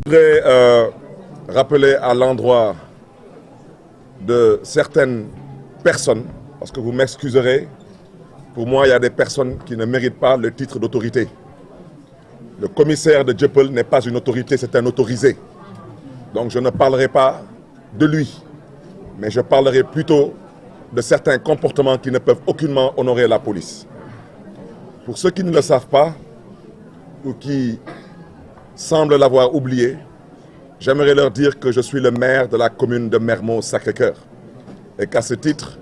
Je voudrais rappeler à l'endroit de certaines personnes, parce que vous m'excuserez, pour moi, il y a des personnes qui ne méritent pas le titre d'autorité. Le commissaire de Dieuppeul n'est pas une autorité, c'est un autorisé. Donc je ne parlerai pas de lui, mais je parlerai plutôt de certains comportements qui ne peuvent aucunement honorer la police. Pour ceux qui ne le savent pas, ou qui semblent l'avoir oublié, j'aimerais leur dire que je suis le maire de la commune de Mermoz-Sacré-Cœur et qu'à ce titre,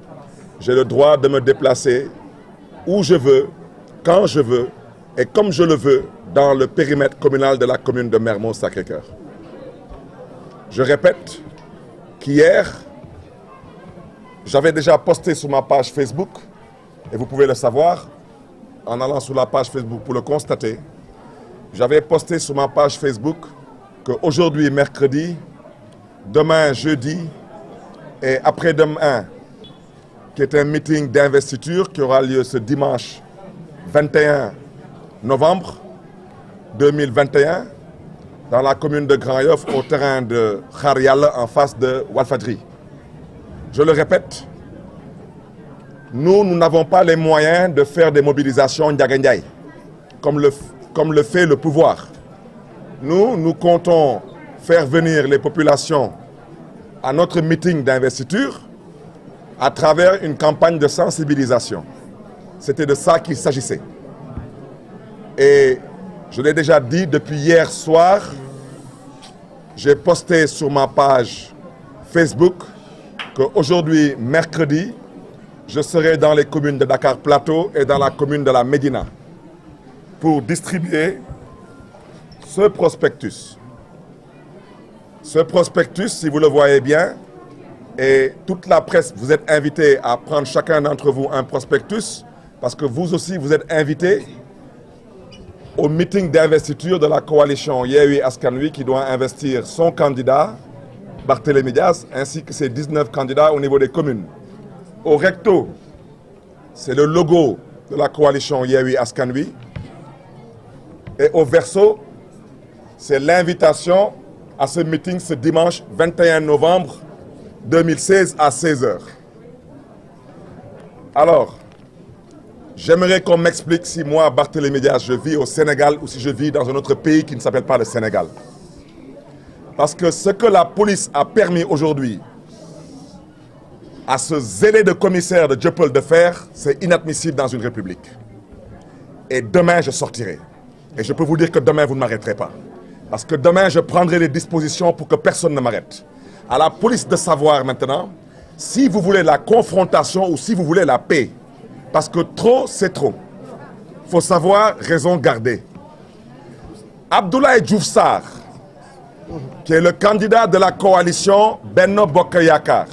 j'ai le droit de me déplacer où je veux, quand je veux et comme je le veux dans le périmètre communal de la commune de Mermoz-Sacré-Cœur. Je répète qu'hier, j'avais déjà posté sur ma page Facebook, et vous pouvez le savoir, en allant sur la page Facebook pour le constater, j'avais posté sur ma page Facebook qu'aujourd'hui, mercredi, demain, jeudi, et après-demain, qui est un meeting d'investiture qui aura lieu ce dimanche 21 novembre 2021, dans la commune de Grand Yoff, au terrain de Xaar Yàlla, en face de Walfadjri. Je le répète, nous n'avons pas les moyens de faire des mobilisations Ndiaga Ndiaye, comme le fait le pouvoir. Nous comptons faire venir les populations à notre meeting d'investiture à travers une campagne de sensibilisation. C'était de ça qu'il s'agissait. Et je l'ai déjà dit depuis hier soir, j'ai posté sur ma page Facebook qu'aujourd'hui, mercredi, je serai dans les communes de Dakar Plateau et dans la commune de la Médina pour distribuer ce prospectus. Ce prospectus, si vous le voyez bien, et toute la presse, vous êtes invités à prendre chacun d'entre vous un prospectus parce que vous aussi, vous êtes invités au meeting d'investiture de la coalition Yewwi Askan Wi qui doit investir son candidat, Barthélémy Dias, ainsi que ses 19 candidats au niveau des communes. Au recto, c'est le logo de la coalition Yewwi Askan Wi. Et au verso, c'est l'invitation à ce meeting ce dimanche 21 novembre 2016 à 16 h. Alors, j'aimerais qu'on m'explique si moi, Barthélémy Dias, je vis au Sénégal ou si je vis dans un autre pays qui ne s'appelle pas le Sénégal. Parce que ce que la police a permis aujourd'hui à ce zélé de commissaire de Dieuppeul de faire, c'est inadmissible dans une république. Et demain, je sortirai. Et je peux vous dire que demain, vous ne m'arrêterez pas. Parce que demain, je prendrai les dispositions pour que personne ne m'arrête. À la police de savoir maintenant si vous voulez la confrontation ou si vous voulez la paix. Parce que trop, c'est trop. Il faut savoir raison garder. Abdoulaye Diouf Sarr, qui est le candidat de la coalition Benno Bokk Yakaar,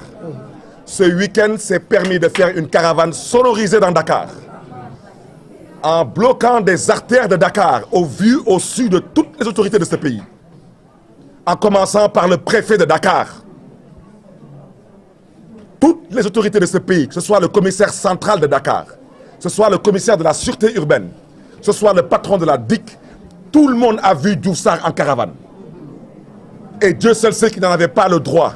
ce week-end s'est permis de faire une caravane sonorisée dans Dakar, en bloquant des artères de Dakar au vu au su de toutes les autorités de ce pays, en commençant par le préfet de Dakar. Toutes les autorités de ce pays, que ce soit le commissaire central de Dakar, que ce soit le commissaire de la sûreté urbaine, que ce soit le patron de la DIC, tout le monde a vu Diouf Sarr en caravane. Et Dieu seul sait qu'il n'en avait pas le droit.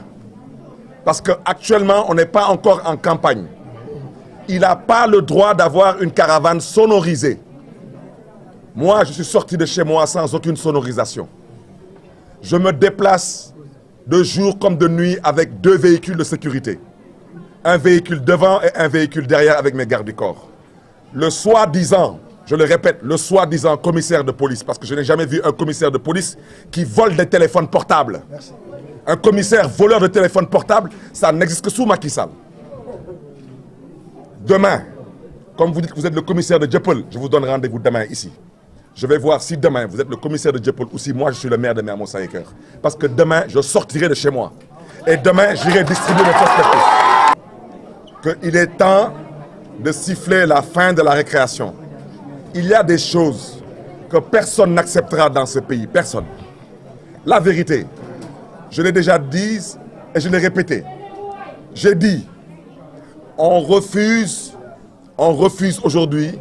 Parce qu'actuellement, on n'est pas encore en campagne. Il n'a pas le droit d'avoir une caravane sonorisée. Moi, je suis sorti de chez moi sans aucune sonorisation. Je me déplace de jour comme de nuit avec 2 véhicules de sécurité. Un véhicule devant et un véhicule derrière avec mes gardes du corps. Le soi-disant, je le répète, le soi-disant commissaire de police, parce que je n'ai jamais vu un commissaire de police qui vole des téléphones portables. Merci. Un commissaire voleur de téléphones portables, ça n'existe que sous Macky Sall. Demain, comme vous dites que vous êtes le commissaire de Dieuppeul, je vous donne rendez-vous demain ici. Je vais voir si demain vous êtes le commissaire de Dieuppeul ou si moi je suis le maire de Mermoz-Sacré-Cœur. Parce que demain, je sortirai de chez moi. Et demain, j'irai distribuer mes prospectus. Qu'il est temps de siffler la fin de la récréation. Il y a des choses que personne n'acceptera dans ce pays. Personne. La vérité, je l'ai déjà dit et je l'ai répété. J'ai dit, on refuse aujourd'hui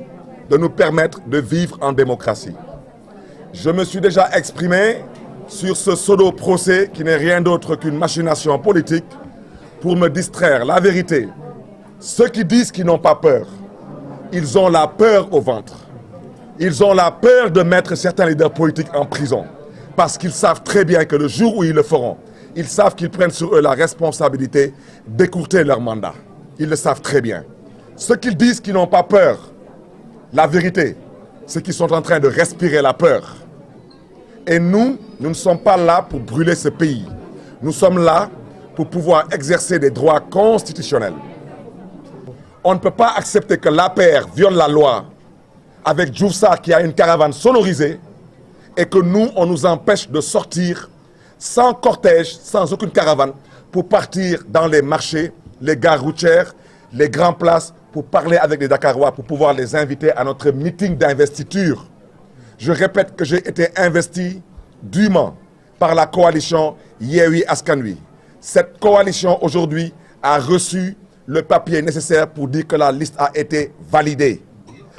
de nous permettre de vivre en démocratie. Je me suis déjà exprimé sur ce pseudo-procès qui n'est rien d'autre qu'une machination politique pour me distraire. La vérité, ceux qui disent qu'ils n'ont pas peur, ils ont la peur au ventre. Ils ont la peur de mettre certains leaders politiques en prison parce qu'ils savent très bien que le jour où ils le feront, ils savent qu'ils prennent sur eux la responsabilité d'écourter leur mandat. Ils le savent très bien. Ceux qui disent qu'ils n'ont pas peur, la vérité, c'est qu'ils sont en train de respirer la peur. Et nous ne sommes pas là pour brûler ce pays. Nous sommes là pour pouvoir exercer des droits constitutionnels. On ne peut pas accepter que l'APR viole la loi avec Diouf Sarr qui a une caravane sonorisée et que nous, on nous empêche de sortir sans cortège, sans aucune caravane, pour partir dans les marchés, les gares routières, les grandes places, pour parler avec les Dakarois, pour pouvoir les inviter à notre meeting d'investiture. Je répète que j'ai été investi dûment par la coalition Yewwi Askan Wi. Cette coalition aujourd'hui a reçu le papier nécessaire pour dire que la liste a été validée.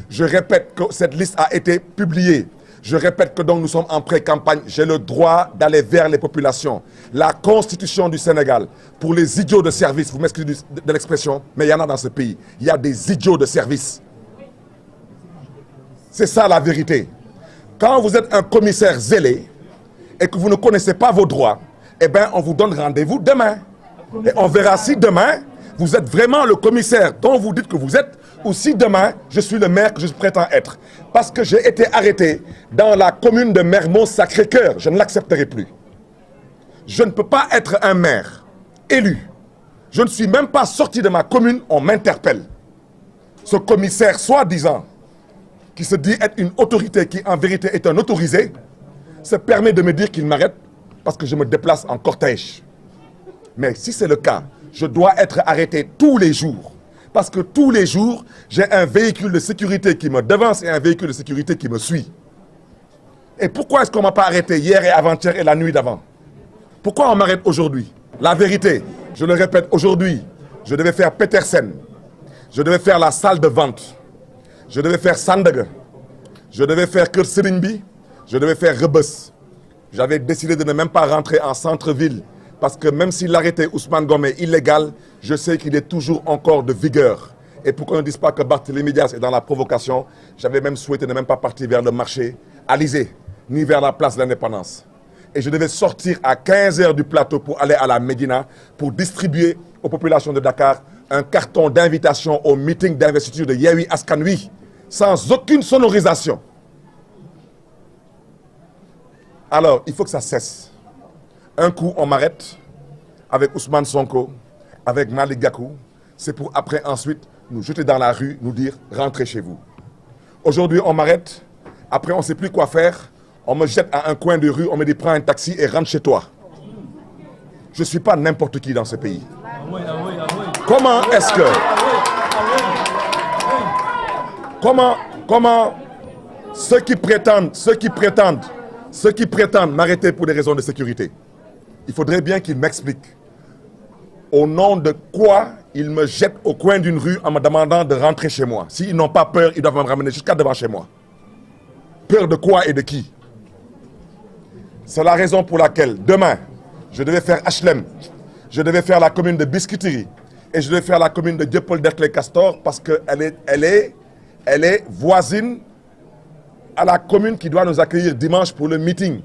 Je répète que cette liste a été publiée. Je répète que donc nous sommes en pré-campagne. J'ai le droit d'aller vers les populations. La Constitution du Sénégal, pour les idiots de service, vous m'excusez de l'expression, mais il y en a dans ce pays. Il y a des idiots de service. C'est ça la vérité. Quand vous êtes un commissaire zélé et que vous ne connaissez pas vos droits, eh bien, on vous donne rendez-vous demain. Et on verra si demain, vous êtes vraiment le commissaire dont vous dites que vous êtes, ou si demain, je suis le maire que je prétends être. Parce que j'ai été arrêté dans la commune de Mermoz-Sacré-Cœur. Je ne l'accepterai plus. Je ne peux pas être un maire élu. Je ne suis même pas sorti de ma commune, on m'interpelle. Ce commissaire soi-disant, qui se dit être une autorité qui en vérité est un autorisé, se permet de me dire qu'il m'arrête parce que je me déplace en cortège. Mais si c'est le cas, je dois être arrêté tous les jours. Parce que tous les jours, j'ai un véhicule de sécurité qui me devance et un véhicule de sécurité qui me suit. Et pourquoi est-ce qu'on ne m'a pas arrêté hier et avant-hier et la nuit d'avant? Pourquoi on m'arrête aujourd'hui? La vérité, je le répète, aujourd'hui, je devais faire Petersen, je devais faire la salle de vente, je devais faire Sandaga, je devais faire Keur Serigne Bi, je devais faire Rebeuss. J'avais décidé de ne même pas rentrer en centre-ville parce que même si l'arrêté Ousmane Ngom est illégal, je sais qu'il est toujours encore de vigueur. Et pour qu'on ne dise pas que Barthélémy Dias est dans la provocation, j'avais même souhaité ne même pas partir vers le marché Alizé, ni vers la place de l'Indépendance. Et je devais sortir à 15 h du plateau pour aller à la Médina pour distribuer aux populations de Dakar un carton d'invitation au meeting d'investiture de Yewwi Askan Wi, sans aucune sonorisation. Alors, il faut que ça cesse. Un coup, on m'arrête avec Ousmane Sonko, avec Malick Gakou. C'est pour après, ensuite, nous jeter dans la rue, nous dire « rentrez chez vous ». Aujourd'hui, on m'arrête. Après, on ne sait plus quoi faire. On me jette à un coin de rue, on me dit « prends un taxi et rentre chez toi ». Je ne suis pas n'importe qui dans ce pays. Comment est-ce que... Comment ceux qui prétendent m'arrêter pour des raisons de sécurité, il faudrait bien qu'ils m'expliquent au nom de quoi ils me jettent au coin d'une rue en me demandant de rentrer chez moi. S'ils n'ont pas peur, ils doivent me ramener jusqu'à devant chez moi. Peur de quoi et de qui? C'est la raison pour laquelle demain, je devais faire HLM, je devais faire la commune de Biscuiterie et je devais faire la commune de Dieuppeul-Derklé-Castor parce qu'elle est voisine à la commune qui doit nous accueillir dimanche pour le meeting.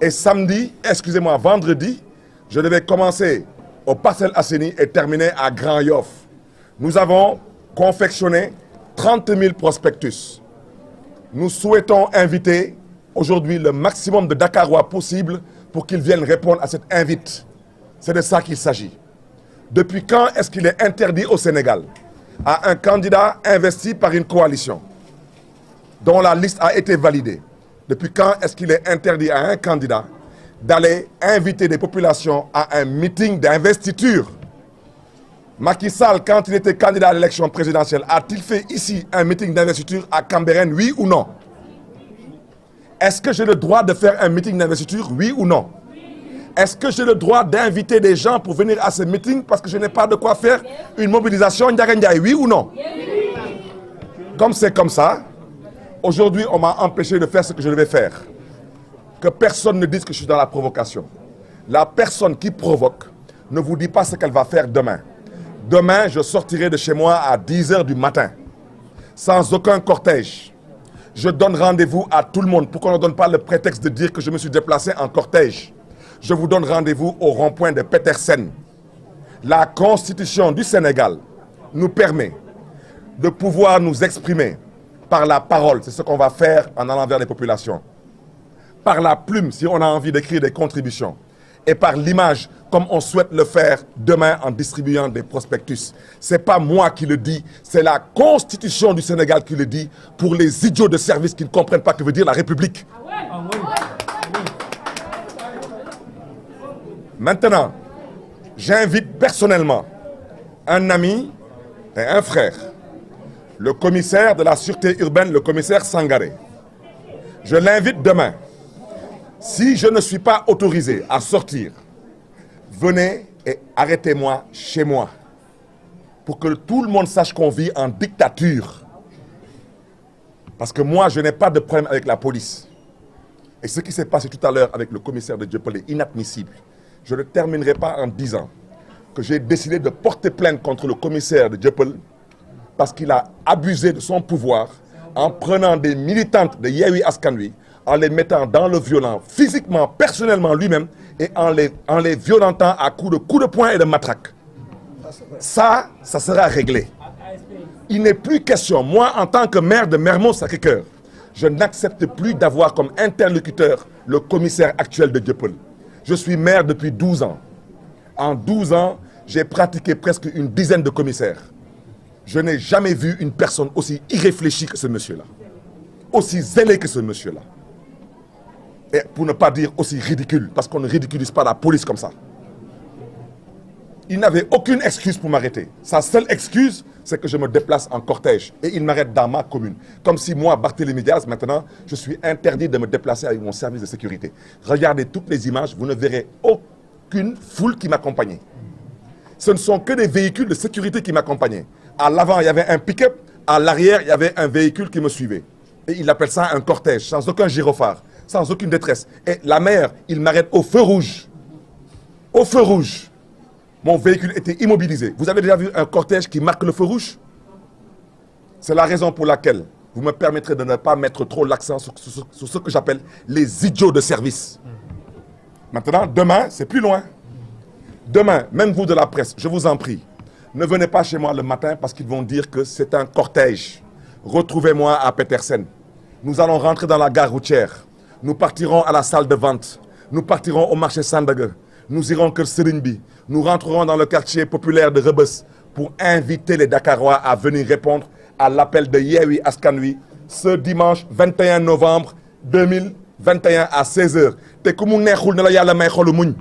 Et samedi, excusez-moi, vendredi, je devais commencer au Parcelles Assainies et terminer à Grand Yoff. Nous avons confectionné 30 000 prospectus. Nous souhaitons inviter aujourd'hui le maximum de Dakarois possible pour qu'ils viennent répondre à cette invite. C'est de ça qu'il s'agit. Depuis quand est-ce qu'il est interdit au Sénégal à un candidat investi par une coalition dont la liste a été validée? Depuis quand est-ce qu'il est interdit à un candidat d'aller inviter des populations à un meeting d'investiture? Macky Sall, quand il était candidat à l'élection présidentielle, a-t-il fait ici un meeting d'investiture à Cambérène, oui ou non? Est-ce que j'ai le droit de faire un meeting d'investiture, oui ou non? Est-ce que j'ai le droit d'inviter des gens pour venir à ce meeting parce que je n'ai pas de quoi faire une mobilisation Ndiaga Ndiaye, oui ou non? Comme c'est comme ça, aujourd'hui on m'a empêché de faire ce que je devais faire. Que personne ne dise que je suis dans la provocation. La personne qui provoque ne vous dit pas ce qu'elle va faire demain. Demain, je sortirai de chez moi à 10 h du matin, sans aucun cortège. Je donne rendez-vous à tout le monde pour qu'on ne donne pas le prétexte de dire que je me suis déplacé en cortège. Je vous donne rendez-vous au rond-point de Petersen. La Constitution du Sénégal nous permet de pouvoir nous exprimer par la parole. C'est ce qu'on va faire en allant vers les populations. Par la plume, si on a envie d'écrire des contributions. Et par l'image, comme on souhaite le faire demain en distribuant des prospectus. Ce n'est pas moi qui le dis, c'est la Constitution du Sénégal qui le dit pour les idiots de service qui ne comprennent pas ce que veut dire la République. Maintenant, j'invite personnellement un ami et un frère, le commissaire de la sûreté urbaine, le commissaire Sangaré. Je l'invite demain. Si je ne suis pas autorisé à sortir, venez et arrêtez-moi chez moi pour que tout le monde sache qu'on vit en dictature. Parce que moi, je n'ai pas de problème avec la police. Et ce qui s'est passé tout à l'heure avec le commissaire de Dieuppeul est inadmissible. Je ne terminerai pas en disant que j'ai décidé de porter plainte contre le commissaire de Dieuppeul parce qu'il a abusé de son pouvoir en prenant des militantes de Yewwi Askan Wi, en les mettant dans le violent, physiquement, personnellement lui-même, et en les violentant à coups de poing et de matraque. Ça sera réglé. Il n'est plus question, moi en tant que maire de Mermoz-Sacré-Cœur, je n'accepte plus d'avoir comme interlocuteur le commissaire actuel de Dieuppeul. Je suis maire depuis 12 ans. En 12 ans, j'ai pratiqué presque une dizaine de commissaires. Je n'ai jamais vu une personne aussi irréfléchie que ce monsieur-là, aussi zélé que ce monsieur-là. Et pour ne pas dire aussi ridicule, parce qu'on ne ridiculise pas la police comme ça. Il n'avait aucune excuse pour m'arrêter. Sa seule excuse, c'est que je me déplace en cortège. Et il m'arrête dans ma commune. Comme si moi, Barthélémy Diaz, maintenant, je suis interdit de me déplacer avec mon service de sécurité. Regardez toutes les images, vous ne verrez aucune foule qui m'accompagnait. Ce ne sont que des véhicules de sécurité qui m'accompagnaient. À l'avant, il y avait un pick-up. À l'arrière, il y avait un véhicule qui me suivait. Et il appelle ça un cortège, sans aucun gyrophare, sans aucune détresse. Et la mère, il m'arrête au feu rouge. Au feu rouge. Mon véhicule était immobilisé. Vous avez déjà vu un cortège qui marque le feu rouge? C'est la raison pour laquelle vous me permettrez de ne pas mettre trop l'accent sur ce que j'appelle les idiots de service. Maintenant, demain, c'est plus loin. Demain, même vous de la presse, je vous en prie, ne venez pas chez moi le matin parce qu'ils vont dire que c'est un cortège. Retrouvez-moi à Petersen. Nous allons rentrer dans la gare routière. Nous partirons à la salle de vente. Nous partirons au marché Sandaga. Nous irons Kër Serigne Bi. Nous rentrerons dans le quartier populaire de Rebeuss pour inviter les Dakarois à venir répondre à l'appel de Yewwi Askan Wi ce dimanche 21 novembre 2021 à 16 h. Te ku mu neexul ne la Yàlla may xolu muñ.